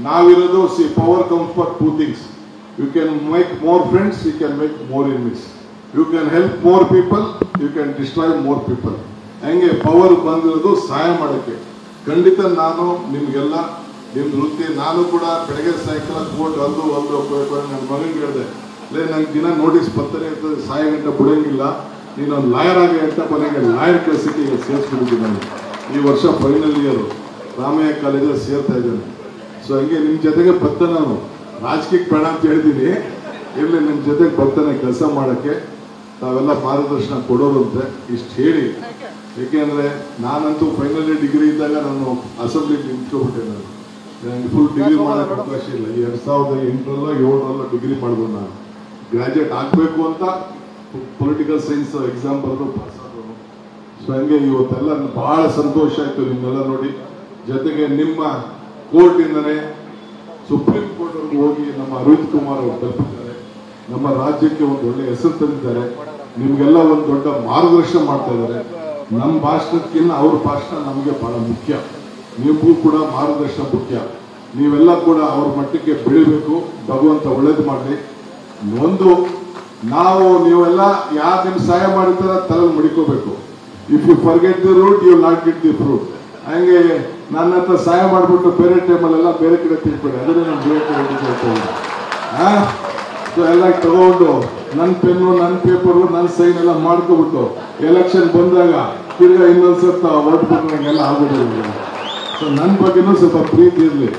ನಾವಿರೋದು see power comes for two things. You can make more friends, you can make more enemies. You can help more people, you can destroy more people. ಹಂಗೆ power ಬಂದಿರೋದು ಸಹಾಯ ಮಾಡೋಕ್ಕೆ. ಖಂಡಿತ ನಾನು ನಿಮಗೆಲ್ಲ ನಿಮ್ಮ ವೃತ್ತಿ, ನಾನು ಕೂಡ ಬೆಳಗ್ಗೆ ಸಾಯಂಕಾಲ ಕೋರ್ಟ್ ಒಂದು ನನ್ನ ಮಗನಿಗೆ ಹೇಳಿದೆ, ನಂಗೆ ದಿನ ನೋಟಿಸ್ ಬರ್ತಾನೆ ಇರ್ತದೆ, ಸಾಯ ಗಂಟೆ ಬಿಡೋಂಗಿಲ್ಲ, ನೀನೊಂದು ಲಾಯರ್ ಆಗಿ ಅಂತ ಕೊನೆಗೆ ಲಾಯರ್ ಕೆಲಸಕ್ಕೆ ಈಗ ಸೇರಿಸ್ಬಿಟ್ಟಿದ್ದೀನಿ. ನಾನು ಈ ವರ್ಷ ಫೈನಲ್ ಇಯರು ರಾಮಯ್ಯ ಕಾಲೇಜಲ್ಲಿ ಸೇರ್ತಾ ಇದ್ದೇನೆ. ಸೊ ಹಂಗೆ ನಿಮ್ಮ ಜೊತೆಗೆ ಬರ್ತಾನೆ, ನಾನು ರಾಜಕೀಯಕ್ಕೆ ಬೇಡ ಅಂತ ಹೇಳಿದ್ದೀನಿ, ಇರಲಿ ನಿಮ್ಮ ಜೊತೆಗೆ ಬರ್ತಾನೆ ಕೆಲಸ ಮಾಡೋಕ್ಕೆ, ತಾವೆಲ್ಲ ಮಾರ್ಗದರ್ಶನ ಕೊಡೋರಂತೆ ಇಷ್ಟು ಹೇಳಿ. ಏಕೆಂದರೆ ನಾನಂತೂ ಫೈನಲ್ ಇಯರ್ ಡಿಗ್ರಿ ಇದ್ದಾಗ ನಾನು ಅಸೆಂಬ್ಲಿಗೆ ನಿಂತ್ಕೊಬಿಟ್ಟೆ. ನನಗೆ ಫುಲ್ ಡಿಗ್ರಿ ಮಾಡೋಕ್ಕೆ ಅವಕಾಶ ಇಲ್ಲ. 2008ರಲ್ಲೋ 7ರಲ್ಲೋ ಡಿಗ್ರಿ ಮಾಡ್ಬೋದು. ನಾನು ಗ್ರಾಜ್ಯುಯೇಟ್ ಆಗಬೇಕು ಅಂತ ಪೊಲಿಟಿಕಲ್ ಸೈನ್ಸ್ ಎಕ್ಸಾಮ್ ಬರೆದು ಪಾಸ್ ಆಗೋದು. ಸೊ ಹಂಗೆ ಇವತ್ತೆಲ್ಲ ಬಹಳ ಸಂತೋಷ ಆಯಿತು ನಿಮ್ಮೆಲ್ಲ ನೋಡಿ. ಜೊತೆಗೆ ನಿಮ್ಮ ಕೋರ್ಟಿಂದನೇ ಸುಪ್ರೀಂ ಕೋರ್ಟ್ವರೆಗೂ ಹೋಗಿ ನಮ್ಮ ಅರವಿಂದ್ ಕುಮಾರ್ ಅವರು ತಲುಪಿದ್ದಾರೆ. ನಮ್ಮ ರಾಜ್ಯಕ್ಕೆ ಒಂದು ಒಳ್ಳೆ ಹೆಸರು ತಂದಿದ್ದಾರೆ. ನಿಮಗೆಲ್ಲ ಒಂದು ದೊಡ್ಡ ಮಾರ್ಗದರ್ಶನ ಮಾಡ್ತಾ ಇದ್ದಾರೆ. ನಮ್ಮ ಭಾಷಣಕ್ಕಿಂತ ಅವ್ರ ಭಾಷಣ ನಮಗೆ ಬಹಳ ಮುಖ್ಯ. ನಿಮಗೂ ಕೂಡ ಮಾರ್ಗದರ್ಶನ ಮುಖ್ಯ. ನೀವೆಲ್ಲ ಕೂಡ ಅವ್ರ ಮಟ್ಟಕ್ಕೆ ಬೆಳಿಬೇಕು. ಭಗವಂತ ಒಳ್ಳೇದು ಮಾಡಲಿ. ಒಂದು ನೀವೆಲ್ಲ ಯಾರು ನಿಮ್ಗೆ ಸಹಾಯ ಮಾಡಿರ್ತಾರ ತಲೆ ಮಡಿಕೋಬೇಕು. If you forget the root you not get the fruit. ಹಂಗೆ ನನ್ನ ಹತ್ರ ಸಹಾಯ ಮಾಡಿಬಿಟ್ಟು ಬೇರೆ ಟೈಮಲ್ಲೆಲ್ಲ ಬೇರೆ ಕಡೆ ತಿಳ್ಬೇಡಿ. ಅದನ್ನೇ ನಾನು ಬೇರೆ ಕಡೆ ಸೊ ಎಲ್ಲ ತಗೊಂಡು ನನ್ನ ಪೆನ್ನು, ನನ್ನ ಪೇಪರು, ನನ್ನ ಸೈನ್ ಎಲ್ಲ ಮಾಡ್ಕೊಬಿಟ್ಟು ಎಲೆಕ್ಷನ್ ಬಂದಾಗ ತಿರ್ಗಾ ಇನ್ನೊಂದ್ಸತ್ತ ಓಟ್ ಬಿಟ್ಟು ನಂಗೆಲ್ಲ ಆಗ್ಬಿಟ್ಟಿಲ್ಲ. ಸೊ ನನ್ನ ಬಗ್ಗೆನೂ ಸ್ವಲ್ಪ ಪ್ರೀತಿ ಇರಲಿ.